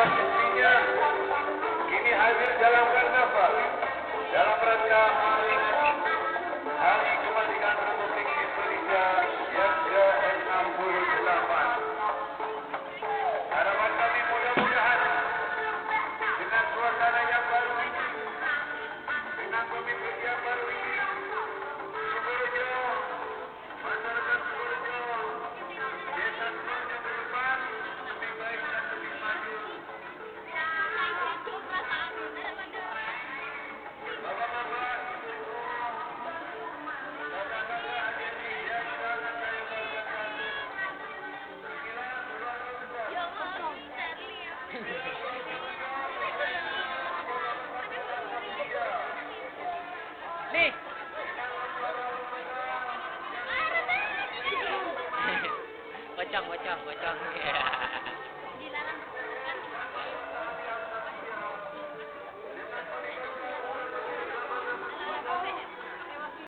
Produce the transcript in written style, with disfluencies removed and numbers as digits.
sebuah istrinya kini hadir dalam karnaval dalam rangka Hari Kemerdekaan Republik Indonesia yang ke-68. Harapan kami mudah-mudahan dengan suasana yang baru ini, dengan pemimpin yang baru ini, Sukorejo, masyarakat Sukorejo, desa Sukorejo ke depan lebih baik dan lebih maju. Bapak-bapak, kakak-kakak, adik-adik yang sangat saya banggakan. Inilah keluarga besar. Nih. Pocong.